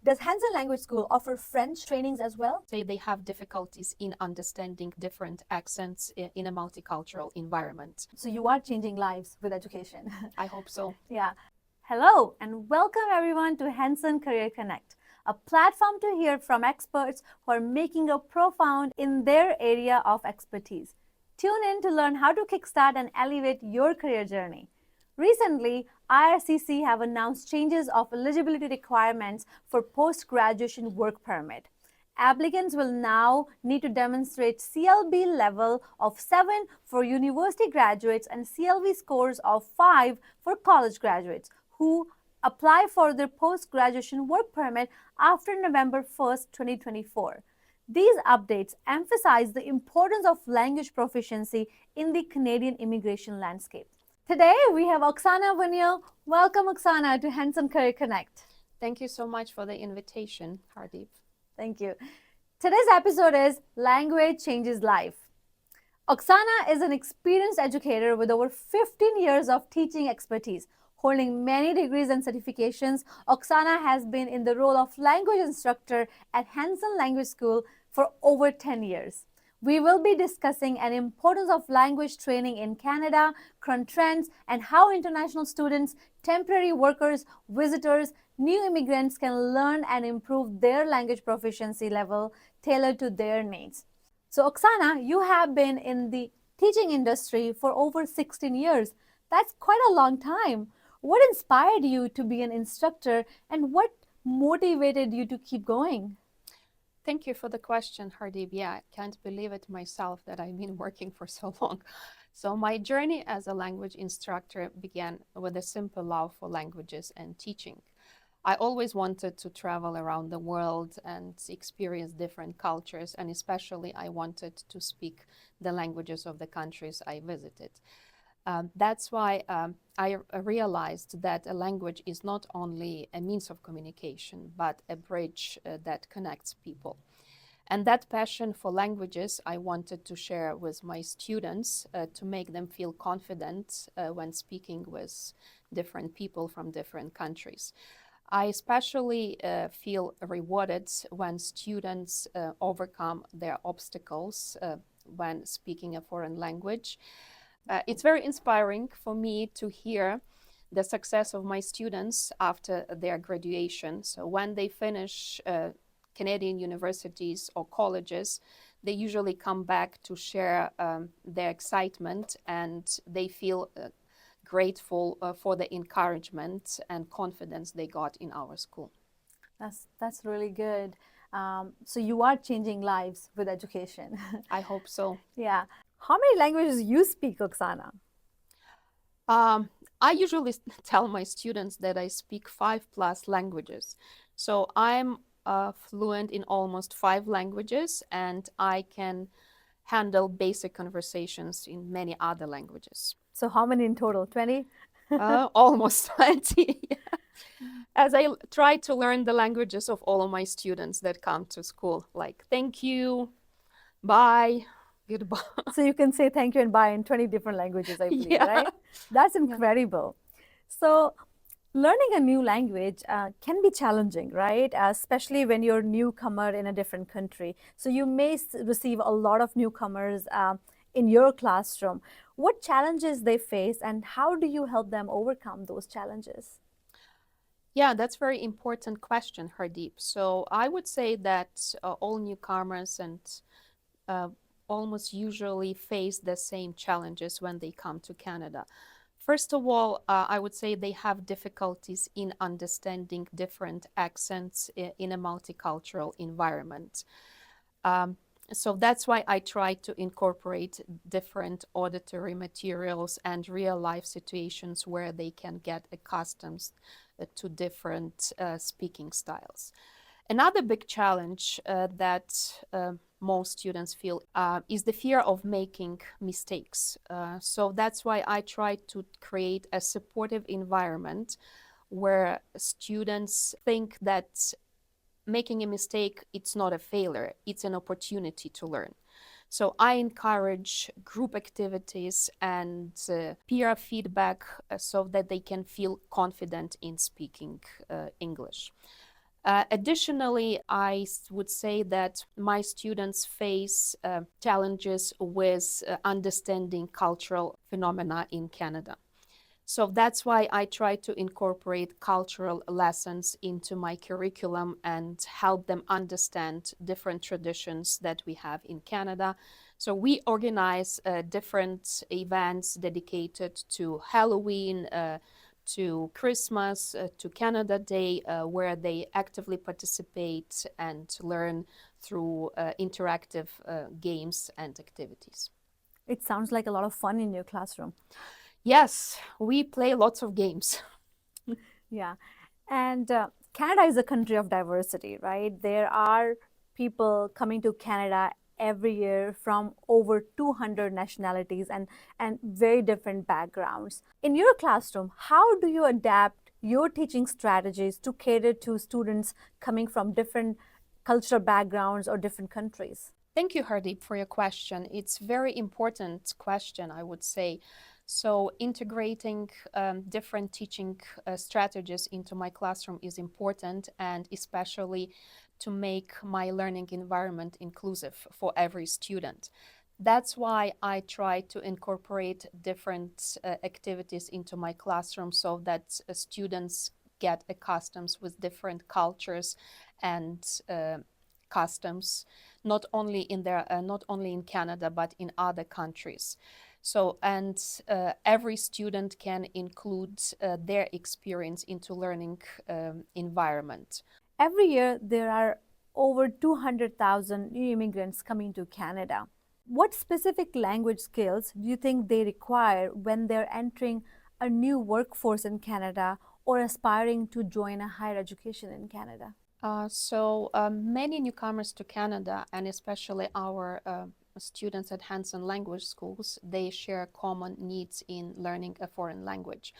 Does Hanson Language School offer French trainings as well? Say they have difficulties in understanding different accents in a multicultural environment. So you are changing lives with education. I hope so. Yeah. Hello and welcome everyone to Hanson Career Connect, a platform to hear from experts who are making a profound in their area of expertise. Tune in to learn how to kickstart and elevate your career journey. Recently, IRCC have announced changes of eligibility requirements for post-graduation work permit. Applicants will now need to demonstrate CLB level of 7 for university graduates and CLV scores of 5 for college graduates who apply for their post-graduation work permit after November 1st, 2024. These updates emphasize the importance of language proficiency in the Canadian immigration landscape. Today, we have Oksana Bunio. Welcome, Oksana, to Hanson Career Connect. Thank you so much for the invitation, Hardeep. Thank you. Today's episode is Language Changes Life. Oksana is an experienced educator with over 15 years of teaching expertise. Holding many degrees and certifications, Oksana has been in the role of language instructor at Hanson Language School for over 10 years. We will be discussing an importance of language training in Canada, current trends, and how international students, temporary workers, visitors, new immigrants can learn and improve their language proficiency level tailored to their needs. So, Oksana, you have been in the teaching industry for over 16 years. That's quite a long time. What inspired you to be an instructor, and what motivated you to keep going? Thank you for the question, Hardeep. Yeah, I can't believe it myself that I've been working for so long. So my journey as a language instructor began with a simple love for languages and teaching. I always wanted to travel around the world and experience different cultures, and especially I wanted to speak the languages of the countries I visited. That's why I realized that a language is not only a means of communication, but a bridge that connects people. And that passion for languages I wanted to share with my students to make them feel confident when speaking with different people from different countries. I especially feel rewarded when students overcome their obstacles when speaking a foreign language. It's very inspiring for me to hear the success of my students after their graduation. So when they finish Canadian universities or colleges, they usually come back to share their excitement, and they feel grateful for the encouragement and confidence they got in our school. That's really good. So you are changing lives with education. I hope so. Yeah. How many languages you speak, Oksana? I usually tell my students that I speak 5+ languages. So I'm fluent in almost 5 languages, and I can handle basic conversations in many other languages. So how many in total? 20? Almost 20. As I try to learn the languages of all of my students that come to school, like thank you, bye, goodbye. So you can say thank you and bye in 20 different languages, I believe, Yeah. right? That's incredible. So learning a new language can be challenging, right? Especially when you're a newcomer in a different country. So you may receive a lot of newcomers in your classroom. What challenges they face, and how do you help them overcome those challenges? Yeah, that's a very important question, Hardeep. So I would say that all newcomers and almost usually face the same challenges when they come to Canada. First of all, I would say they have difficulties in understanding different accents in a multicultural environment. So that's why I try to incorporate different auditory materials and real life situations where they can get accustomed to different speaking styles. Another big challenge that most students feel is the fear of making mistakes. So that's why I try to create a supportive environment where students think that making a mistake, it's not a failure, it's an opportunity to learn. So I encourage group activities and peer feedback so that they can feel confident in speaking English. Additionally, would say that my students face challenges with understanding cultural phenomena in Canada. So that's why I try to incorporate cultural lessons into my curriculum and help them understand different traditions that we have in Canada. So we organize different events dedicated to Halloween, to Christmas, to Canada Day, where they actively participate and learn through interactive games and activities. It sounds like a lot of fun in your classroom. Yes, we play lots of games. Yeah. And Canada is a country of diversity, right? There are people coming to Canada every year from over 200 nationalities and very different backgrounds. In your classroom, how do you adapt your teaching strategies to cater to students coming from different cultural backgrounds or different countries? Thank you, Hardeep, for your question. It's a very important question, I would say. So integrating different teaching strategies into my classroom is important, and especially to make my learning environment inclusive for every student. That's why I try to incorporate different activities into my classroom so that students get accustomed with different cultures and customs, not only in Canada but in other countries. So and every student can include their experience into learning environment. Every year, there are over 200,000 new immigrants coming to Canada. What specific language skills do you think they require when they're entering a new workforce in Canada or aspiring to join a higher education in Canada? Many newcomers to Canada, and especially our students at Hanson Language Schools, they share common needs in learning a foreign language.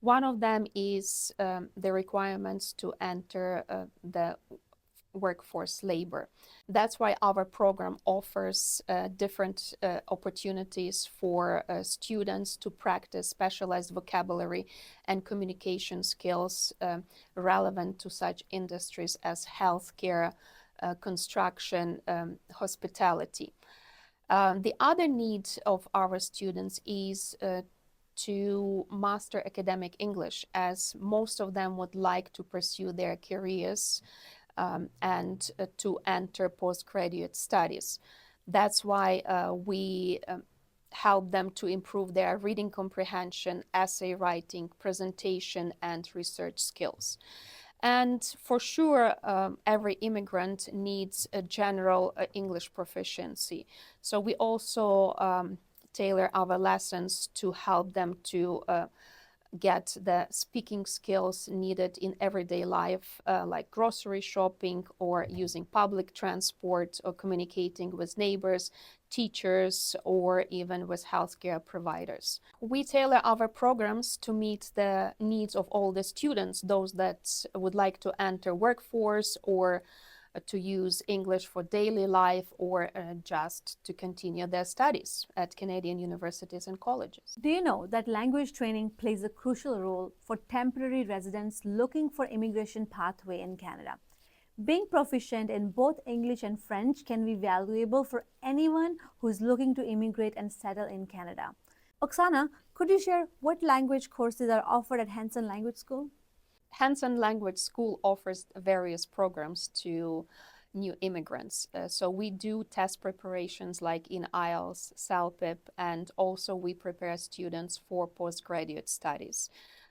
One of them is the requirements to enter the workforce labor. That's why our program offers different opportunities for students to practice specialized vocabulary and communication skills relevant to such industries as healthcare, construction, hospitality. The other need of our students is to master academic English, as most of them would like to pursue their careers and to enter postgraduate studies. That's why we help them to improve their reading comprehension, essay writing, presentation, and research skills. And for sure, every immigrant needs a general English proficiency. So we also tailor our lessons to help them to get the speaking skills needed in everyday life, like grocery shopping or using public transport or communicating with neighbors, teachers, or even with healthcare providers. We tailor our programs to meet the needs of all the students, those that would like to enter workforce or to use English for daily life or just to continue their studies at Canadian universities and colleges. Do you know that language training plays a crucial role for temporary residents looking for immigration pathway in Canada? Being proficient in both English and French can be valuable for anyone who is looking to immigrate and settle in Canada. Oksana, could you share what language courses are offered at Hanson Language School? Hanson Language School offers various programs to new immigrants. So we do test preparations like in IELTS, CELPIP, and also we prepare students for postgraduate studies.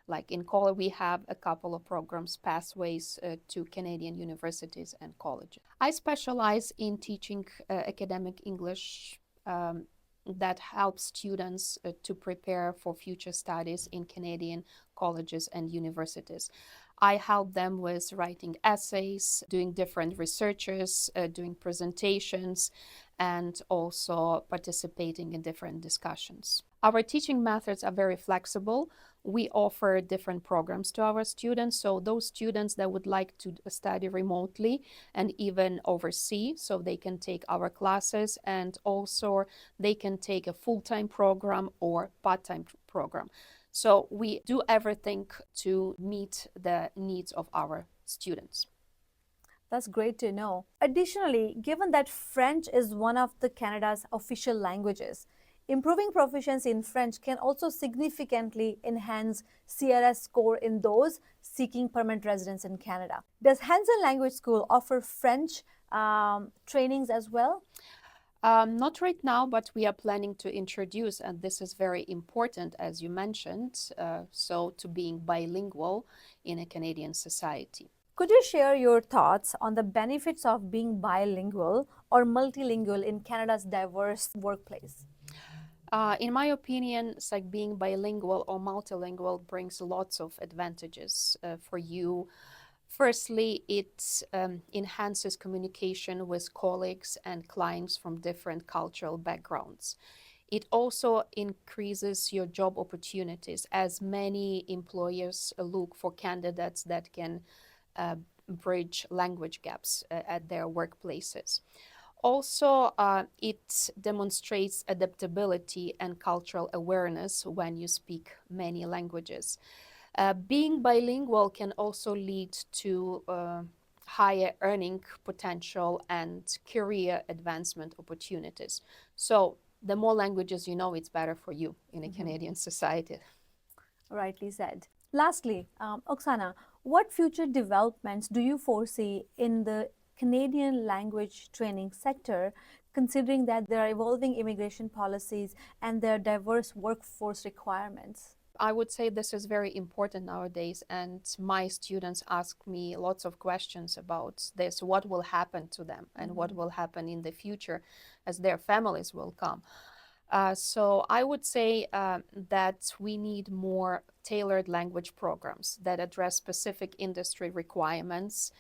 Like in college, we have a couple of programs, pathways to Canadian universities and colleges. I specialize in teaching academic English that helps students to prepare for future studies in Canadian colleges and universities. I help them with writing essays, doing different researches, doing presentations, and also participating in different discussions. Our teaching methods are very flexible. We offer different programs to our students. So those students that would like to study remotely and even overseas, so they can take our classes, and also they can take a full-time program or part-time program. So we do everything to meet the needs of our students. That's great to know. Additionally, given that French is one of the Canada's official languages, improving proficiency in French can also significantly enhance CRS score in those seeking permanent residence in Canada. Does Hanson Language School offer French trainings as well? Not right now, but we are planning to introduce, and this is very important, as you mentioned, so to being bilingual in a Canadian society. Could you share your thoughts on the benefits of being bilingual or multilingual in Canada's diverse workplace? In my opinion, it's like being bilingual or multilingual brings lots of advantages for you. Firstly, it enhances communication with colleagues and clients from different cultural backgrounds. It also increases your job opportunities, as many employers look for candidates that can bridge language gaps at their workplaces. Also, it demonstrates adaptability and cultural awareness when you speak many languages. Being bilingual can also lead to higher earning potential and career advancement opportunities. So, the more languages you know, it's better for you in a Canadian society. Rightly said. Lastly, Oksana, what future developments do you foresee in the Canadian language training sector, considering that there are evolving immigration policies and their diverse workforce requirements? I would say this is very important nowadays, and my students ask me lots of questions about this. What will happen to them, and what will happen in the future as their families will come? So I would say that we need more tailored language programs that address specific industry requirements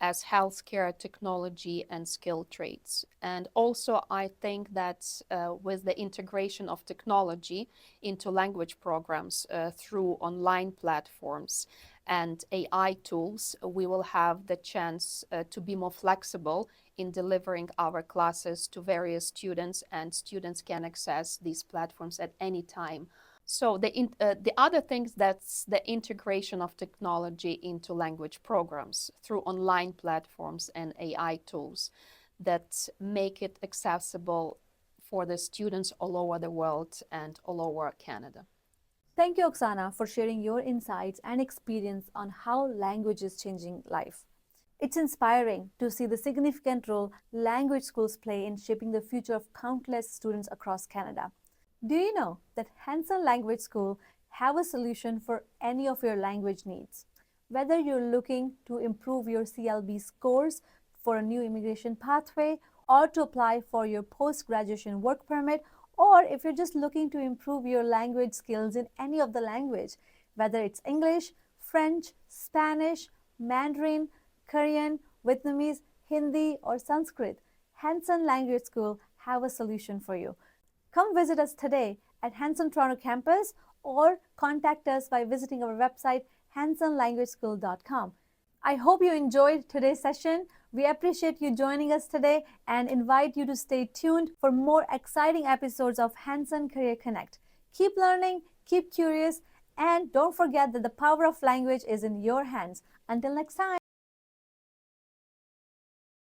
as healthcare, technology, and skilled trades. And also, I think that with the integration of technology into language programs through online platforms and AI tools, we will have the chance to be more flexible in delivering our classes to various students, and students can access these platforms at any time. So the other things, that's the integration of technology into language programs through online platforms and AI tools that make it accessible for the students all over the world and all over Canada. Thank you, Oksana, for sharing your insights and experience on how language is changing life. It's inspiring to see the significant role language schools play in shaping the future of countless students across Canada. Do you know that Hanson Language School have a solution for any of your language needs? Whether you're looking to improve your CLB scores for a new immigration pathway, or to apply for your post-graduation work permit, or if you're just looking to improve your language skills in any of the language, whether it's English, French, Spanish, Mandarin, Korean, Vietnamese, Hindi, or Sanskrit, Hanson Language School have a solution for you. Come visit us today at Hanson Toronto campus or contact us by visiting our website hansonlanguageschool.com. I hope you enjoyed today's session. We appreciate you joining us today and invite you to stay tuned for more exciting episodes of Hanson Career Connect. Keep learning, keep curious, and don't forget that the power of language is in your hands. Until next time.